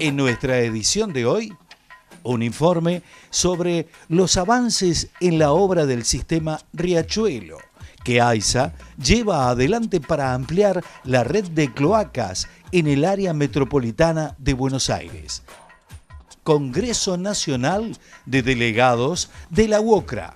En nuestra edición de hoy, un informe sobre los avances en la obra del sistema Riachuelo, que AISA lleva adelante para ampliar la red de cloacas en el área metropolitana de Buenos Aires. Congreso Nacional de Delegados de la UOCRA.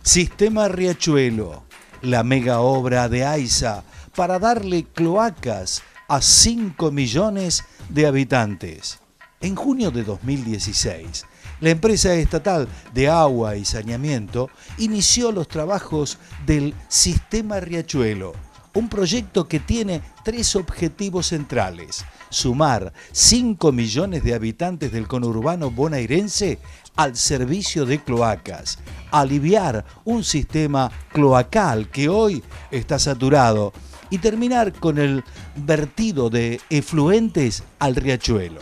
Sistema Riachuelo, la mega obra de AISA para darle cloacas a 5 millones de habitantes. En junio de 2016, la empresa estatal de agua y saneamiento inició los trabajos del Sistema Riachuelo, un proyecto que tiene 3 objetivos centrales: sumar 5 millones de habitantes del conurbano bonaerense al servicio de cloacas, aliviar un sistema cloacal que hoy está saturado y terminar con el vertido de efluentes al riachuelo.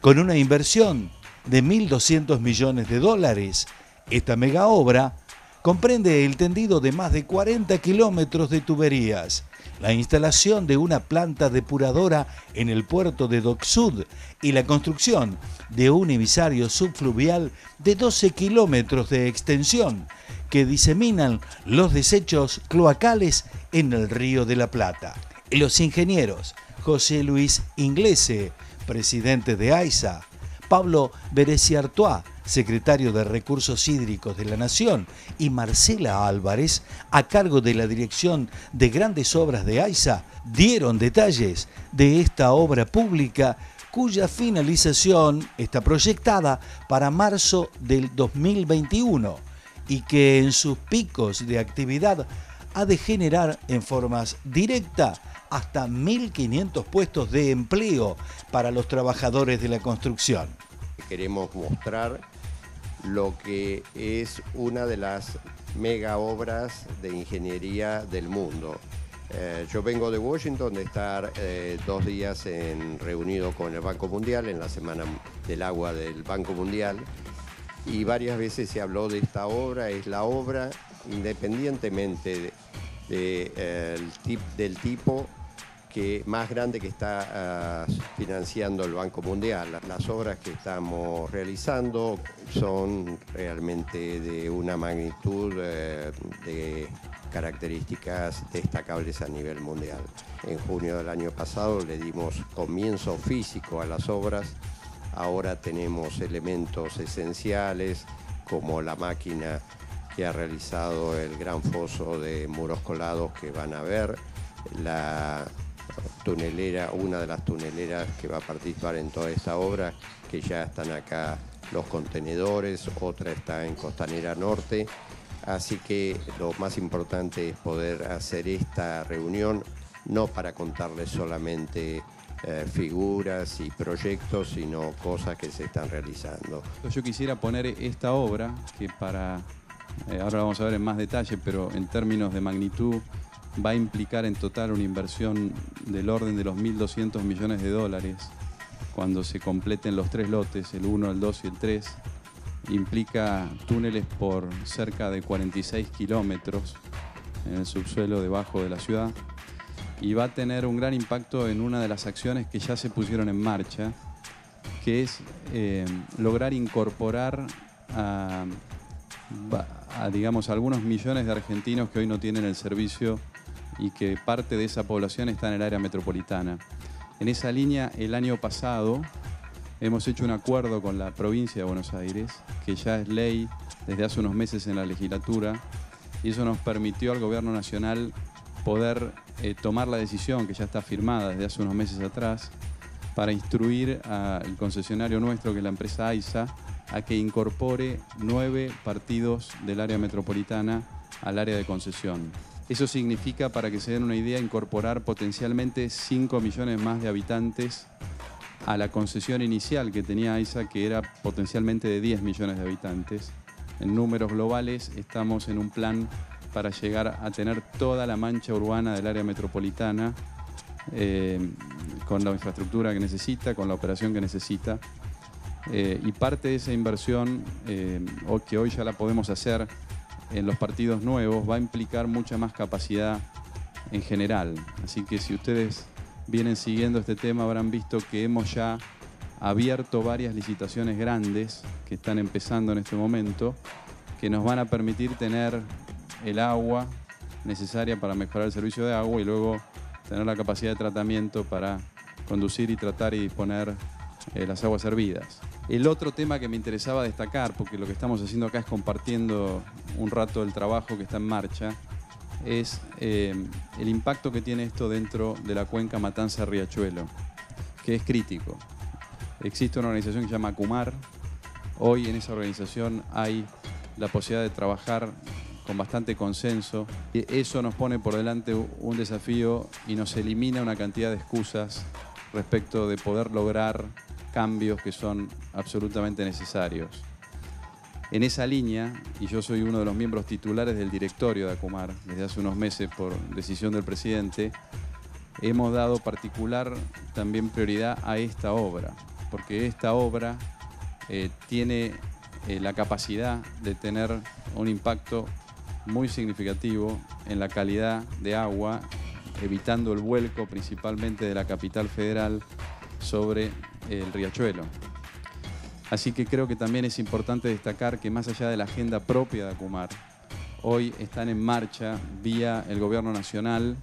Con una inversión de 1.200 millones de dólares, esta mega obra comprende el tendido de más de 40 kilómetros de tuberías, la instalación de una planta depuradora en el puerto de Dock Sud y la construcción de un emisario subfluvial de 12 kilómetros de extensión que diseminan los desechos cloacales en el Río de la Plata. Los ingenieros José Luis Inglese, presidente de AISA, Pablo Bereciartois, secretario de Recursos Hídricos de la Nación, y Marcela Álvarez, a cargo de la Dirección de Grandes Obras de AISA, dieron detalles de esta obra pública cuya finalización está proyectada para marzo del 2021 y que en sus picos de actividad ha de generar en forma directa hasta 1.500 puestos de empleo para los trabajadores de la construcción. Queremos mostrar lo que es una de las mega obras de ingeniería del mundo. Yo vengo de Washington de estar 2 días reunido con el Banco Mundial en la Semana del Agua del Banco Mundial, y varias veces se habló de esta obra. Es la obra, independientemente del tipo que más grande que está financiando el Banco Mundial. Las obras que estamos realizando son realmente de una magnitud de características destacables a nivel mundial. En junio del año pasado le dimos comienzo físico a las obras. Ahora tenemos elementos esenciales como la máquina que ha realizado el gran foso de muros colados que van a ver, la tunelera, una de las tuneleras que va a participar en toda esta obra, que ya están acá los contenedores, otra está en Costanera Norte. Así que lo más importante es poder hacer esta reunión, no para contarles solamente figuras y proyectos, sino cosas que se están realizando. Yo quisiera poner esta obra, que ahora vamos a ver en más detalle, pero en términos de magnitud va a implicar en total una inversión del orden de los 1.200 millones de dólares cuando se completen los 3 lotes, el 1, el 2 y el 3. Implica túneles por cerca de 46 kilómetros en el subsuelo debajo de la ciudad, y va a tener un gran impacto en una de las acciones que ya se pusieron en marcha, que es lograr incorporar digamos, algunos millones de argentinos que hoy no tienen el servicio y que parte de esa población está en el área metropolitana. En esa línea, el año pasado hemos hecho un acuerdo con la provincia de Buenos Aires, que ya es ley desde hace unos meses en la legislatura, y eso nos permitió al Gobierno Nacional poder tomar la decisión, que ya está firmada desde hace unos meses atrás, para instruir al concesionario nuestro, que es la empresa AISA, a que incorpore 9 partidos del área metropolitana al área de concesión. Eso significa, para que se den una idea, incorporar potencialmente 5 millones más de habitantes a la concesión inicial que tenía AISA, que era potencialmente de 10 millones de habitantes. En números globales estamos en un plan para llegar a tener toda la mancha urbana del área metropolitana con la infraestructura que necesita, con la operación que necesita. Y parte de esa inversión, que hoy ya la podemos hacer en los partidos nuevos, va a implicar mucha más capacidad en general. Así que si ustedes vienen siguiendo este tema habrán visto que hemos ya abierto varias licitaciones grandes que están empezando en este momento, que nos van a permitir tener el agua necesaria para mejorar el servicio de agua y luego tener la capacidad de tratamiento para conducir y tratar y disponer las aguas servidas. El otro tema que me interesaba destacar, porque lo que estamos haciendo acá es compartiendo un rato del trabajo que está en marcha, es el impacto que tiene esto dentro de la cuenca Matanza-Riachuelo, que es crítico. Existe una organización que se llama ACUMAR. Hoy en esa organización hay la posibilidad de trabajar con bastante consenso. Eso nos pone por delante un desafío y nos elimina una cantidad de excusas respecto de poder lograr cambios que son absolutamente necesarios. En esa línea, y yo soy uno de los miembros titulares del directorio de ACUMAR desde hace unos meses por decisión del presidente, hemos dado particular también prioridad a esta obra, porque esta obra tiene la capacidad de tener un impacto muy significativo en la calidad de agua, evitando el vuelco principalmente de la capital federal sobre el riachuelo. Así que creo que también es importante destacar que más allá de la agenda propia de ACUMAR, hoy están en marcha vía el Gobierno Nacional,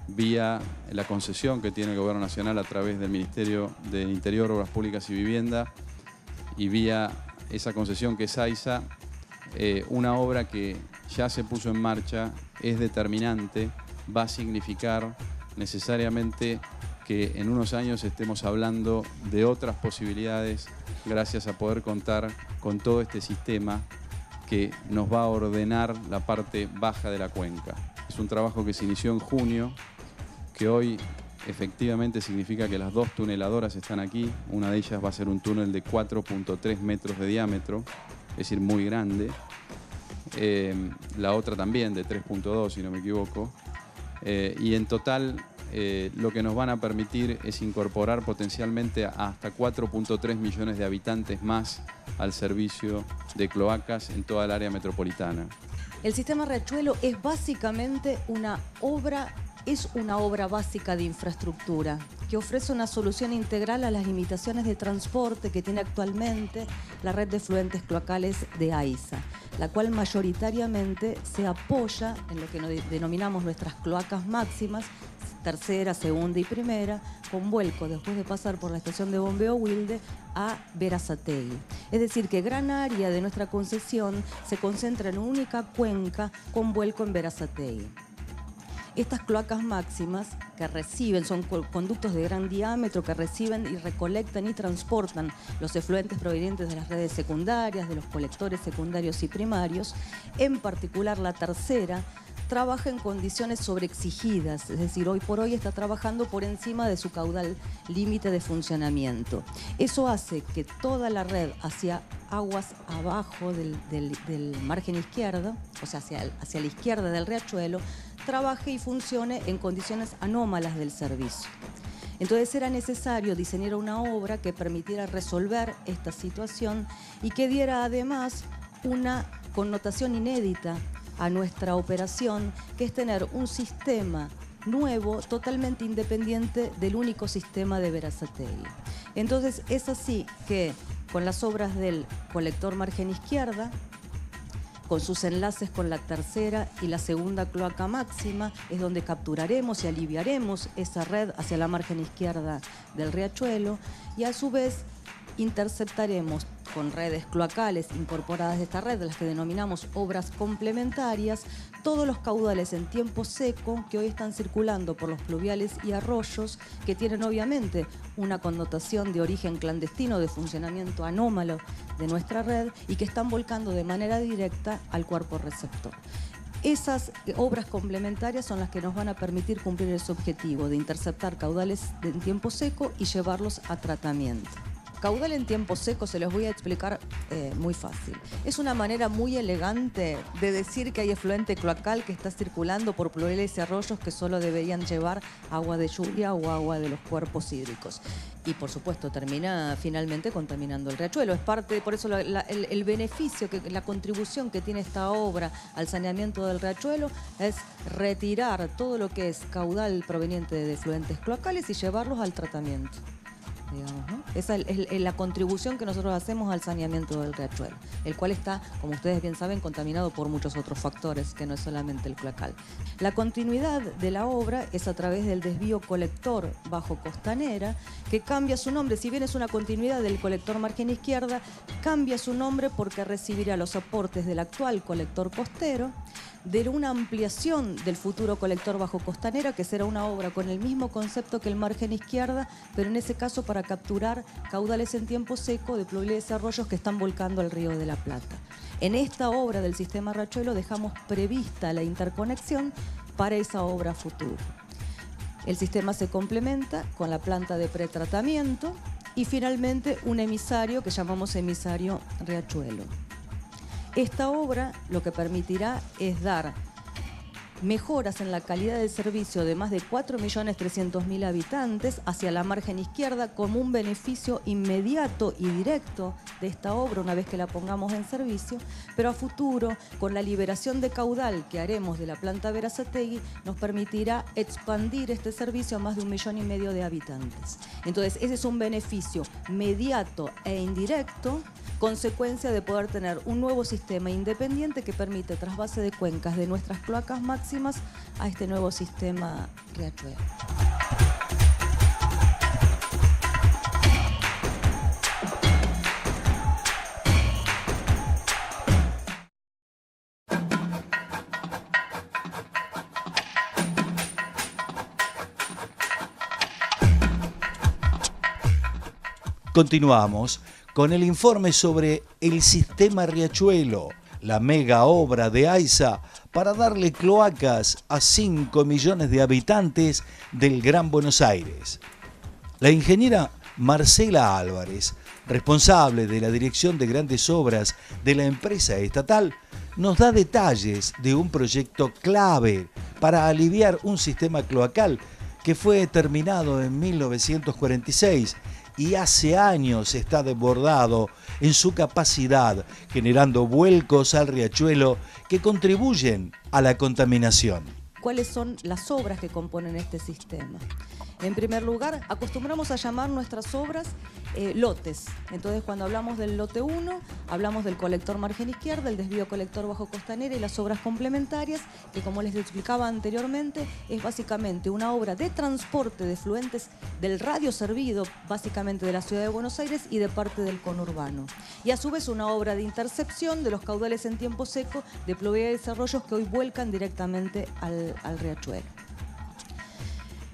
vía la concesión que tiene el Gobierno Nacional a través del Ministerio del Interior, Obras Públicas y Vivienda, y vía esa concesión que es AISA, una obra que ya se puso en marcha, es determinante, va a significar necesariamente que en unos años estemos hablando de otras posibilidades gracias a poder contar con todo este sistema que nos va a ordenar la parte baja de la cuenca. Es un trabajo que se inició en junio, que hoy efectivamente significa que las 2 tuneladoras están aquí. Una de ellas va a ser un túnel de 4.3 metros de diámetro, es decir, muy grande. La otra también de 3.2, si no me equivoco. Y en total lo que nos van a permitir es incorporar potencialmente hasta 4.3 millones de habitantes más al servicio de cloacas en toda el área metropolitana. El sistema Riachuelo es básicamente una obra básica de infraestructura que ofrece una solución integral a las limitaciones de transporte que tiene actualmente la red de efluentes cloacales de AISA, la cual mayoritariamente se apoya en lo que denominamos nuestras cloacas máximas, tercera, segunda y primera, con vuelco después de pasar por la estación de bombeo Wilde a Berazategui. Es decir, que gran área de nuestra concesión se concentra en una única cuenca con vuelco en Berazategui. Estas cloacas máximas que reciben, son conductos de gran diámetro que reciben y recolectan y transportan los efluentes provenientes de las redes secundarias, de los colectores secundarios y primarios. En particular la tercera trabaja en condiciones sobreexigidas, es decir, hoy por hoy está trabajando por encima de su caudal límite de funcionamiento. Eso hace que toda la red hacia aguas abajo del margen izquierdo, o sea, hacia la izquierda del riachuelo, trabaje y funcione en condiciones anómalas del servicio. Entonces era necesario diseñar una obra que permitiera resolver esta situación y que diera además una connotación inédita a nuestra operación, que es tener un sistema nuevo, totalmente independiente del único sistema de Berazategui. Entonces es así que con las obras del colector margen izquierda, con sus enlaces con la tercera y la segunda cloaca máxima, es donde capturaremos y aliviaremos esa red hacia la margen izquierda del riachuelo, y a su vez interceptaremos con redes cloacales incorporadas de esta red, las que denominamos obras complementarias, todos los caudales en tiempo seco que hoy están circulando por los pluviales y arroyos, que tienen obviamente una connotación de origen clandestino, de funcionamiento anómalo de nuestra red, y que están volcando de manera directa al cuerpo receptor. Esas obras complementarias son las que nos van a permitir cumplir ese objetivo de interceptar caudales en tiempo seco y llevarlos a tratamiento. Caudal en tiempo seco se los voy a explicar muy fácil. Es una manera muy elegante de decir que hay efluente cloacal que está circulando por pluviales y arroyos que solo deberían llevar agua de lluvia o agua de los cuerpos hídricos. Y por supuesto termina finalmente contaminando el riachuelo. Es parte, por eso el beneficio, la contribución que tiene esta obra al saneamiento del riachuelo es retirar todo lo que es caudal proveniente de efluentes cloacales y llevarlos al tratamiento. Digamos, ¿no? Esa es la contribución que nosotros hacemos al saneamiento del riachuelo, el cual está, como ustedes bien saben, contaminado por muchos otros factores, que no es solamente el cloacal. La continuidad de la obra es a través del desvío colector bajo Costanera, que cambia su nombre. Si bien es una continuidad del colector margen izquierda, cambia su nombre porque recibirá los aportes del actual colector costero, de una ampliación del futuro colector bajo Costanera, que será una obra con el mismo concepto que el margen izquierda, pero en ese caso para capturar caudales en tiempo seco de pluviales y arroyos que están volcando al Río de la Plata. En esta obra del sistema riachuelo dejamos prevista la interconexión para esa obra futura. El sistema se complementa con la planta de pretratamiento y finalmente un emisario que llamamos emisario riachuelo. Esta obra lo que permitirá es dar mejoras en la calidad del servicio de más de 4.300.000 habitantes hacia la margen izquierda como un beneficio inmediato y directo de esta obra una vez que la pongamos en servicio, pero a futuro, con la liberación de caudal que haremos de la planta Berazategui, nos permitirá expandir este servicio a más de 1,5 millones de habitantes. Entonces, ese es un beneficio mediato e indirecto, consecuencia de poder tener un nuevo sistema independiente que permite trasvase de cuencas de nuestras cloacas máximas a este nuevo sistema riachuelo. Continuamos con el informe sobre el sistema riachuelo, la mega obra de AISA para darle cloacas a 5 millones de habitantes del Gran Buenos Aires. La ingeniera Marcela Álvarez, responsable de la Dirección de Grandes Obras de la empresa estatal, nos da detalles de un proyecto clave para aliviar un sistema cloacal que fue terminado en 1946 y hace años está desbordado en su capacidad, generando vuelcos al riachuelo que contribuyen a la contaminación. ¿Cuáles son las obras que componen este sistema? En primer lugar, acostumbramos a llamar nuestras obras lotes. Entonces, cuando hablamos del lote 1, hablamos del colector margen izquierda, el desvío colector bajo Costanera y las obras complementarias, que como les explicaba anteriormente, es básicamente una obra de transporte de efluentes del radio servido, básicamente de la ciudad de Buenos Aires y de parte del conurbano. Y a su vez una obra de intercepción de los caudales en tiempo seco de pluviales y desarrollos que hoy vuelcan directamente al riachuelo.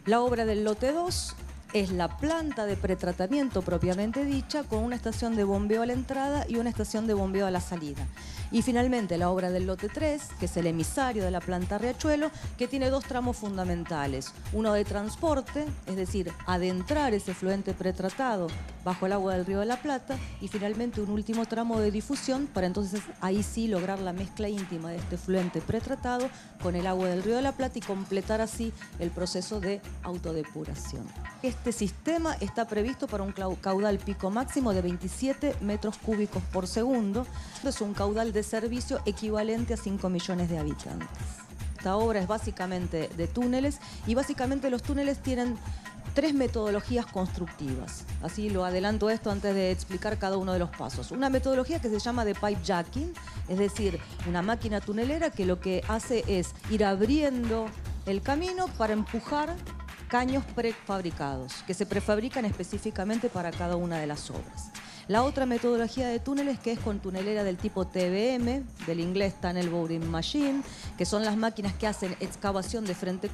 La obra del lote 2 es la planta de pretratamiento propiamente dicha, con una estación de bombeo a la entrada y una estación de bombeo a la salida. Y finalmente la obra del lote 3, que es el emisario de la planta Riachuelo, que tiene dos tramos fundamentales. Uno de transporte, es decir, adentrar ese efluente pretratado bajo el agua del Río de la Plata, y finalmente un último tramo de difusión para entonces ahí sí lograr la mezcla íntima de este efluente pretratado con el agua del Río de la Plata y completar así el proceso de autodepuración. Este sistema está previsto para un caudal pico máximo de 27 metros cúbicos por segundo. Es un caudal de servicio equivalente a 5 millones de habitantes. Esta obra es básicamente de túneles y básicamente los túneles tienen 3 metodologías constructivas. Así lo adelanto esto antes de explicar cada uno de los pasos. Una metodología que se llama de pipe jacking, es decir, una máquina tunelera que lo que hace es ir abriendo el camino para empujar caños prefabricados, que se prefabrican específicamente para cada una de las obras. La otra metodología de túneles, que es con tunelera del tipo TBM, del inglés Tunnel Boring Machine, que son las máquinas que hacen excavación de frente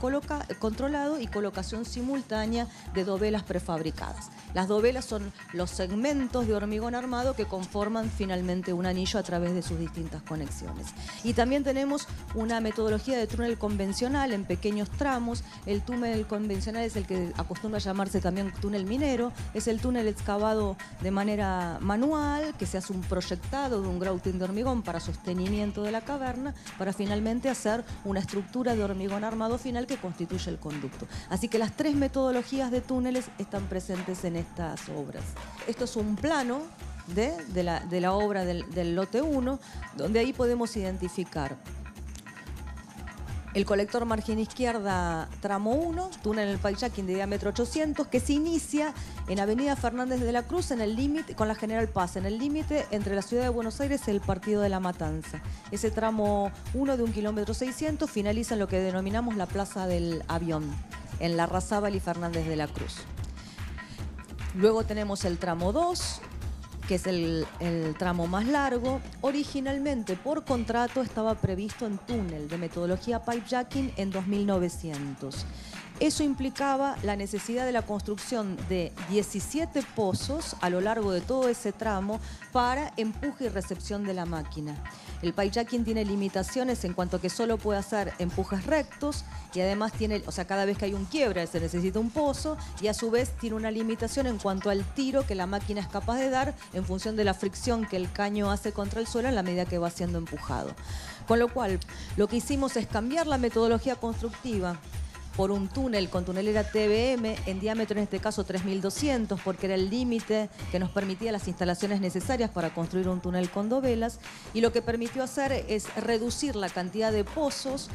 controlado y colocación simultánea de dovelas prefabricadas. Las dovelas son los segmentos de hormigón armado que conforman finalmente un anillo a través de sus distintas conexiones. Y también tenemos una metodología de túnel convencional en pequeños tramos. El túnel convencional es el que acostumbra a llamarse también túnel minero. Es el túnel excavado de manera manual, que se hace un proyectado de un grouting de hormigón para sostenimiento de la caverna, para finalmente hacer una estructura de hormigón armado final que constituye el conducto. Así que las tres metodologías de túneles están presentes en estas obras. Esto es un plano de la obra del lote 1, donde ahí podemos identificar el colector margen izquierda tramo 1, túnel en el pipejacking de diámetro 800, que se inicia en Avenida Fernández de la Cruz, en el límite con la General Paz, en el límite entre la ciudad de Buenos Aires y el Partido de la Matanza. Ese tramo 1 de 1,6 kilómetros finaliza en lo que denominamos la Plaza del Avión, en Larrazábal y Fernández de la Cruz. Luego tenemos el tramo 2, que es el tramo más largo. Originalmente, por contrato, estaba previsto en túnel de metodología pipejacking en 2.900. Eso implicaba la necesidad de la construcción de 17 pozos a lo largo de todo ese tramo para empuje y recepción de la máquina. El pipejacking tiene limitaciones en cuanto a que solo puede hacer empujes rectos y además tiene, o sea, cada vez que hay un quiebre se necesita un pozo y a su vez tiene una limitación en cuanto al tiro que la máquina es capaz de dar en función de la fricción que el caño hace contra el suelo en la medida que va siendo empujado. Con lo cual, lo que hicimos es cambiar la metodología constructiva por un túnel con tunelera TBM en diámetro, en este caso 3.200, porque era el límite que nos permitía las instalaciones necesarias para construir un túnel con dovelas, y lo que permitió hacer es reducir la cantidad de pozos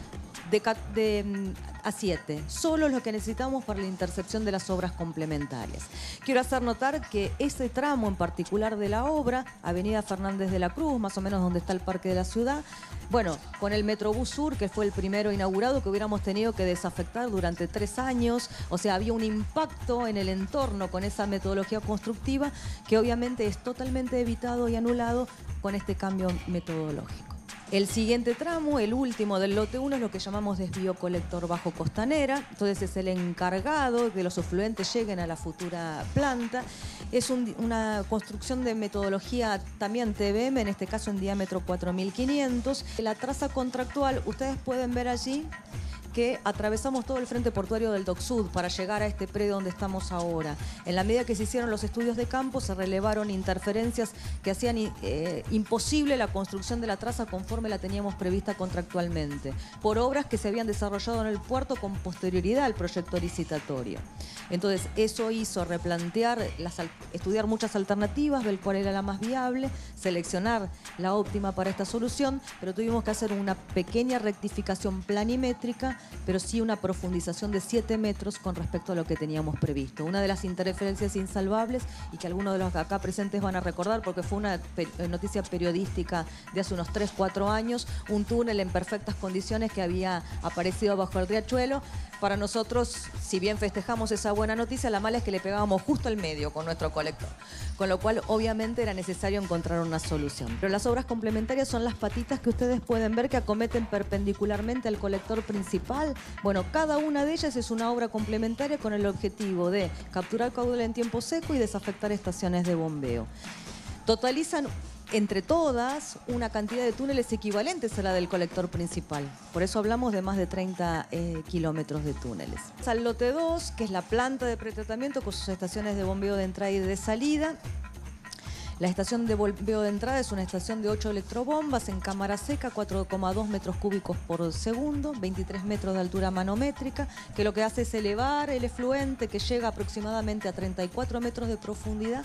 a 7, solo lo que necesitamos para la intercepción de las obras complementarias. Quiero hacer notar que ese tramo en particular de la obra, Avenida Fernández de la Cruz, más o menos donde está el Parque de la Ciudad, bueno, con el Metrobús Sur, que fue el primero inaugurado, que hubiéramos tenido que desafectar durante 3 años, o sea, había un impacto en el entorno con esa metodología constructiva que obviamente es totalmente evitado y anulado con este cambio metodológico. El siguiente tramo, el último del lote 1, es lo que llamamos desvío colector bajo costanera. Entonces es el encargado de que los afluentes lleguen a la futura planta. Es una construcción de metodología también TBM, en este caso en diámetro 4.500. La traza contractual, ustedes pueden ver allí que atravesamos todo el frente portuario del Dock Sud para llegar a este predio donde estamos ahora. En la medida que se hicieron los estudios de campo, se relevaron interferencias que hacían imposible la construcción de la traza conforme la teníamos prevista contractualmente, por obras que se habían desarrollado en el puerto con posterioridad al proyecto licitatorio. Entonces, eso hizo replantear, estudiar muchas alternativas, ver cuál era la más viable, seleccionar la óptima para esta solución, pero tuvimos que hacer una pequeña rectificación planimétrica, pero sí una profundización de 7 metros con respecto a lo que teníamos previsto. Una de las interferencias insalvables, y que algunos de los acá presentes van a recordar porque fue una noticia periodística de hace unos 3-4 años, un túnel en perfectas condiciones que había aparecido bajo el riachuelo. Para nosotros, si bien festejamos esa buena noticia, la mala es que le pegábamos justo al medio con nuestro colector, con lo cual obviamente era necesario encontrar una solución. Pero las obras complementarias son las patitas que ustedes pueden ver que acometen perpendicularmente al colector principal. Bueno, cada una de ellas es una obra complementaria con el objetivo de capturar caudal en tiempo seco y desafectar estaciones de bombeo. Totalizan entre todas una cantidad de túneles equivalentes a la del colector principal. Por eso hablamos de más de 30 kilómetros de túneles. Al lote 2, que es la planta de pretratamiento con sus estaciones de bombeo de entrada y de salida. La estación de bombeo de entrada es una estación de 8 electrobombas en cámara seca, 4,2 metros cúbicos por segundo, 23 metros de altura manométrica, que lo que hace es elevar el efluente que llega aproximadamente a 34 metros de profundidad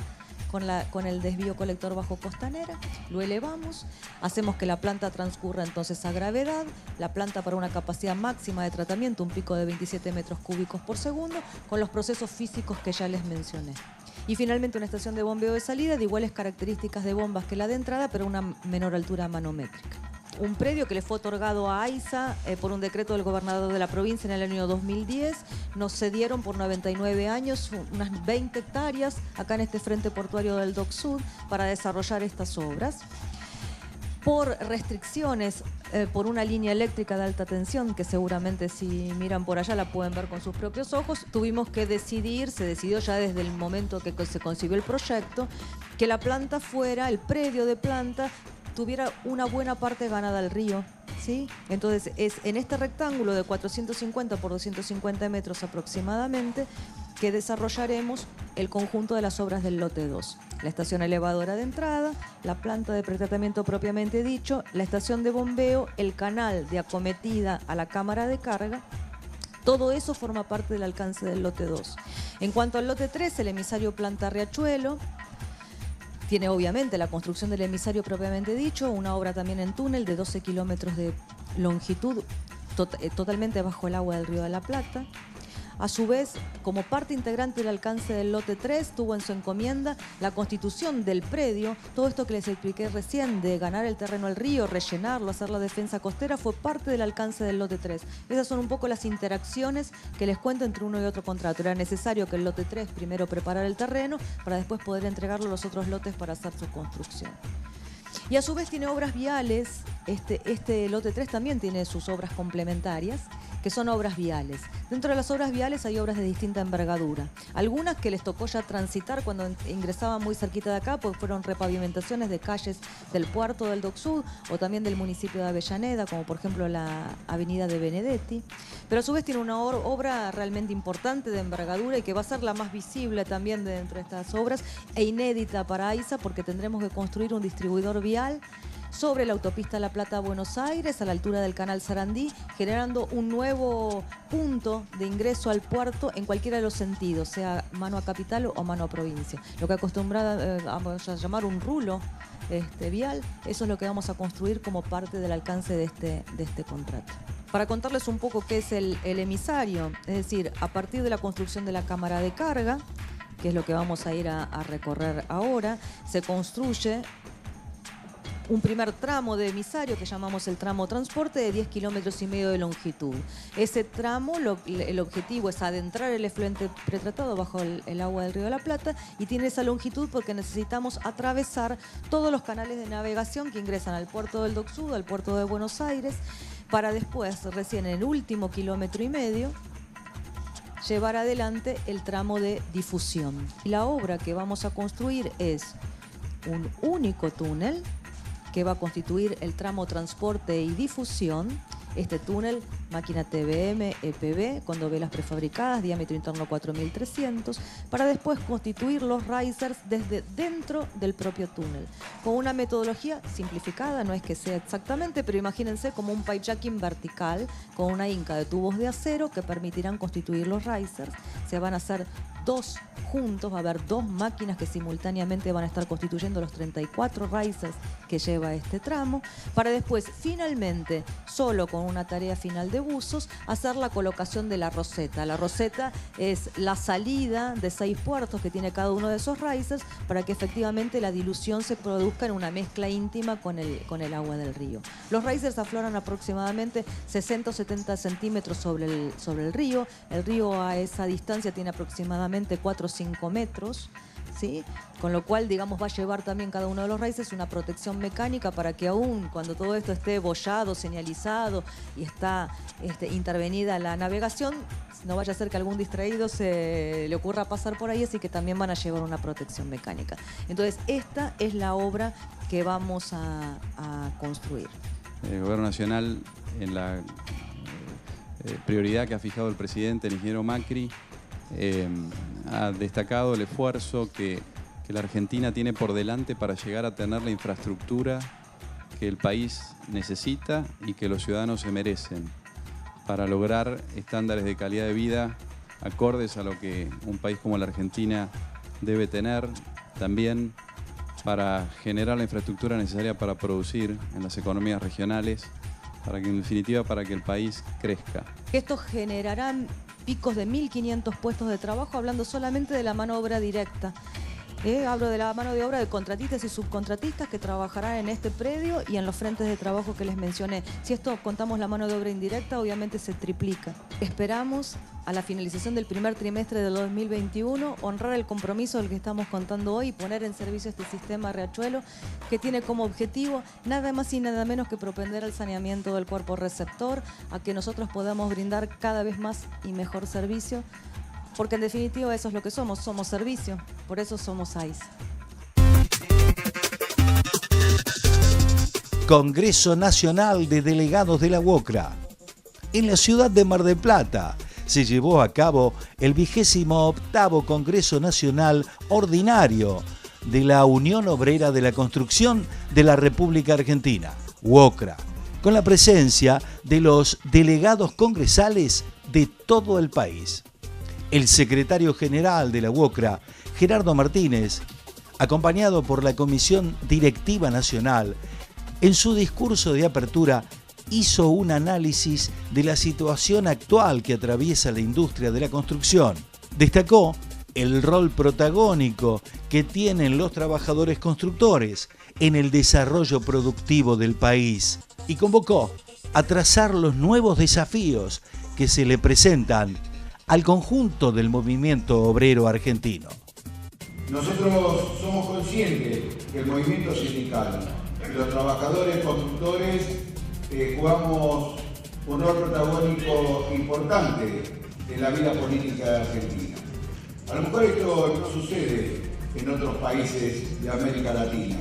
con el desvío colector bajo costanera. Lo elevamos, hacemos que la planta transcurra entonces a gravedad, la planta para una capacidad máxima de tratamiento, un pico de 27 metros cúbicos por segundo, con los procesos físicos que ya les mencioné. Y finalmente una estación de bombeo de salida de iguales características de bombas que la de entrada, pero una menor altura manométrica. un predio que le fue otorgado a AISA por un decreto del gobernador de la provincia en el año 2010. Nos cedieron por 99 años unas 20 hectáreas acá en este frente portuario del Dock Sud para desarrollar estas obras. Por restricciones, por una línea eléctrica de alta tensión, que seguramente si miran por allá la pueden ver con sus propios ojos, tuvimos que decidir, se decidió ya desde el momento que se concibió el proyecto, que la planta fuera, el predio de planta, tuviera una buena parte ganada al río, ¿sí? Entonces es en este rectángulo de 450 por 250 metros aproximadamente que desarrollaremos el conjunto de las obras del lote 2. La estación elevadora de entrada, la planta de pretratamiento propiamente dicho, la estación de bombeo, el canal de acometida a la cámara de carga. Todo eso forma parte del alcance del lote 2. En cuanto al lote 3, el emisario planta Riachuelo, tiene obviamente la construcción del emisario propiamente dicho, una obra también en túnel de 12 kilómetros de longitud, totalmente bajo el agua del Río de la Plata. A su vez, como parte integrante del alcance del lote 3, tuvo en su encomienda la constitución del predio. Todo esto que les expliqué recién, de ganar el terreno al río, rellenarlo, hacer la defensa costera, fue parte del alcance del lote 3. Esas son un poco las interacciones que les cuento entre uno y otro contrato. Era necesario que el lote 3 primero preparara el terreno para después poder entregarlo a los otros lotes para hacer su construcción. Y a su vez tiene obras viales, este lote 3 también tiene sus obras complementarias, que son obras viales. Dentro de las obras viales hay obras de distinta envergadura. Algunas que les tocó ya transitar cuando ingresaban muy cerquita de acá, porque fueron repavimentaciones de calles del puerto del Dock Sud o también del municipio de Avellaneda, como por ejemplo la avenida de Benedetti. Pero a su vez tiene una obra realmente importante de envergadura y que va a ser la más visible también de dentro de estas obras e inédita para AISA, porque tendremos que construir un distribuidor vial sobre la autopista La Plata-Buenos Aires, a la altura del canal Sarandí, generando un nuevo punto de ingreso al puerto en cualquiera de los sentidos, sea mano a capital o mano a provincia. Lo que acostumbrada a llamar un rulo vial, eso es lo que vamos a construir como parte del alcance de este contrato. Para contarles un poco qué es el emisario, es decir, a partir de la construcción de la cámara de carga, que es lo que vamos a ir a recorrer ahora, se construye un primer tramo de emisario que llamamos el tramo transporte de 10 kilómetros y medio de longitud. Ese tramo, el objetivo es adentrar el efluente pretratado bajo el agua del Río de la Plata y tiene esa longitud porque necesitamos atravesar todos los canales de navegación que ingresan al puerto del Dock Sud, al puerto de Buenos Aires, para después, recién en el último kilómetro y medio, llevar adelante el tramo de difusión. La obra que vamos a construir es un único túnel que va a constituir el tramo transporte y difusión. Este túnel, máquina TBM, EPB, con dovelas prefabricadas, diámetro interno 4300, para después constituir los risers desde dentro del propio túnel, con una metodología simplificada, no es que sea exactamente, pero imagínense como un pipejacking vertical, con una hinca de tubos de acero que permitirán constituir los risers. Se van a hacer dos juntos, va a haber dos máquinas que simultáneamente van a estar constituyendo los 34 risers que lleva este tramo, para después finalmente, solo con una tarea final de buzos, hacer la colocación de la roseta. La roseta es la salida de 6 puertos que tiene cada uno de esos risers para que efectivamente la dilución se produzca en una mezcla íntima con el agua del río. Los risers afloran aproximadamente 60 o 70 centímetros sobre el río. El río a esa distancia tiene aproximadamente 4 o 5 metros. ¿Sí? Con lo cual, digamos, va a llevar también cada uno de los risers una protección mecánica para que aún cuando todo esto esté bollado, señalizado y está intervenida la navegación, no vaya a ser que algún distraído se le ocurra pasar por ahí, así que también van a llevar una protección mecánica. Entonces, esta es la obra que vamos a construir. El Gobierno Nacional, en la prioridad que ha fijado el presidente, el ingeniero Macri, ha destacado el esfuerzo que la Argentina tiene por delante para llegar a tener la infraestructura que el país necesita y que los ciudadanos se merecen para lograr estándares de calidad de vida acordes a lo que un país como la Argentina debe tener, también para generar la infraestructura necesaria para producir en las economías regionales, para que en definitiva para que el país crezca. Esto generará picos de 1.500 puestos de trabajo, hablando solamente de la mano de obra directa. Hablo de la mano de obra de contratistas y subcontratistas que trabajarán en este predio y en los frentes de trabajo que les mencioné. Si esto contamos la mano de obra indirecta, obviamente se triplica. Esperamos, a la finalización del primer trimestre del 2021, honrar el compromiso del que estamos contando hoy y poner en servicio este sistema Riachuelo, que tiene como objetivo nada más y nada menos que propender al saneamiento del cuerpo receptor, a que nosotros podamos brindar cada vez más y mejor servicio, porque en definitiva eso es lo que somos servicio, por eso somos AISA. Congreso Nacional de Delegados de la UOCRA. En la ciudad de Mar del Plata se llevó a cabo el 28º Congreso Nacional Ordinario de la Unión Obrera de la Construcción de la República Argentina, UOCRA, con la presencia de los delegados congresales de todo el país. El secretario general de la UOCRA, Gerardo Martínez, acompañado por la Comisión Directiva Nacional, en su discurso de apertura hizo un análisis de la situación actual que atraviesa la industria de la construcción. Destacó el rol protagónico que tienen los trabajadores constructores en el desarrollo productivo del país y convocó a trazar los nuevos desafíos que se le presentan al conjunto del movimiento obrero argentino. Nosotros somos conscientes que el movimiento sindical y los trabajadores constructores jugamos un rol protagónico importante en la vida política de Argentina. A lo mejor esto no sucede en otros países de América Latina,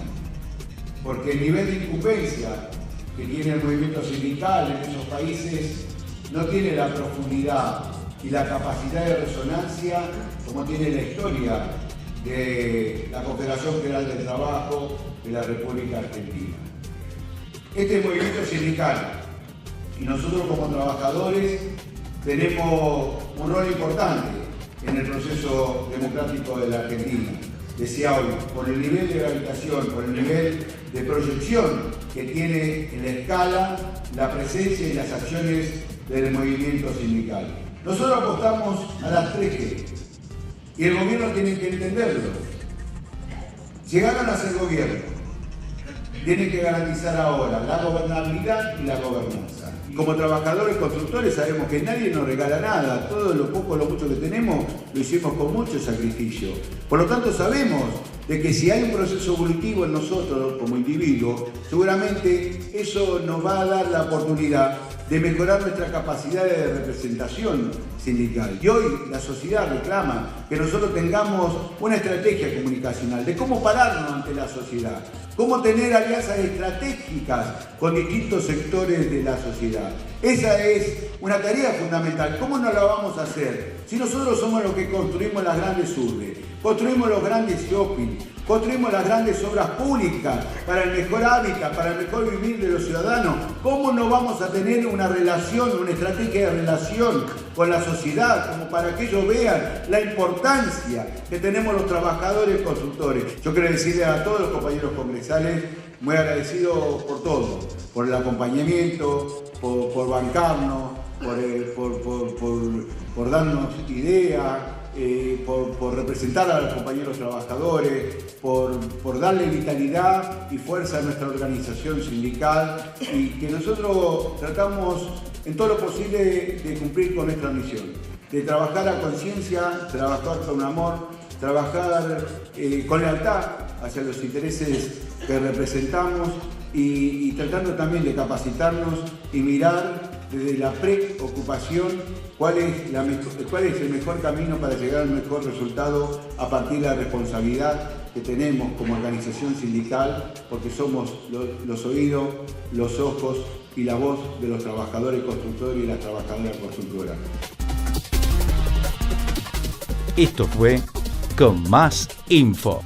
porque el nivel de incumbencia que tiene el movimiento sindical en esos países no tiene la profundidad y la capacidad de resonancia como tiene la historia de la Confederación Federal del Trabajo de la República Argentina. Este movimiento sindical y nosotros como trabajadores tenemos un rol importante en el proceso democrático de la Argentina. Decía hoy, por el nivel de gravitación, por el nivel de proyección que tiene en la escala la presencia y las acciones del movimiento sindical. Nosotros apostamos a las 3G y el gobierno tiene que entenderlo. Llegaron a ser gobierno, tienen que garantizar ahora la gobernabilidad y la gobernanza. Y como trabajadores constructores sabemos que nadie nos regala nada, todo lo poco o lo mucho que tenemos lo hicimos con mucho sacrificio. Por lo tanto sabemos de que si hay un proceso evolutivo en nosotros como individuos, seguramente eso nos va a dar la oportunidad de mejorar nuestra capacidad de representación sindical. Y hoy la sociedad reclama que nosotros tengamos una estrategia comunicacional de cómo pararnos ante la sociedad, cómo tener alianzas estratégicas con distintos sectores de la sociedad. Esa es una tarea fundamental. ¿Cómo no la vamos a hacer? Si nosotros somos los que construimos las grandes urbes, construimos los grandes shopping, construimos las grandes obras públicas para el mejor hábitat, para el mejor vivir de los ciudadanos. ¿Cómo no vamos a tener una relación, una estrategia de relación con la sociedad, como para que ellos vean la importancia que tenemos los trabajadores constructores? Yo quiero decirle a todos los compañeros congresales, muy agradecido por todo, por el acompañamiento, por bancarnos, por darnos ideas, por representar a los compañeros trabajadores, por darle vitalidad y fuerza a nuestra organización sindical y que nosotros tratamos en todo lo posible de cumplir con nuestra misión, de trabajar a conciencia, trabajar con amor, trabajar con lealtad hacia los intereses que representamos y tratando también de capacitarnos y mirar desde la preocupación cuál es el mejor camino para llegar al mejor resultado a partir de la responsabilidad que tenemos como organización sindical, porque somos los oídos, los ojos y la voz de los trabajadores constructores y las trabajadoras constructoras. Esto fue Con Más Info.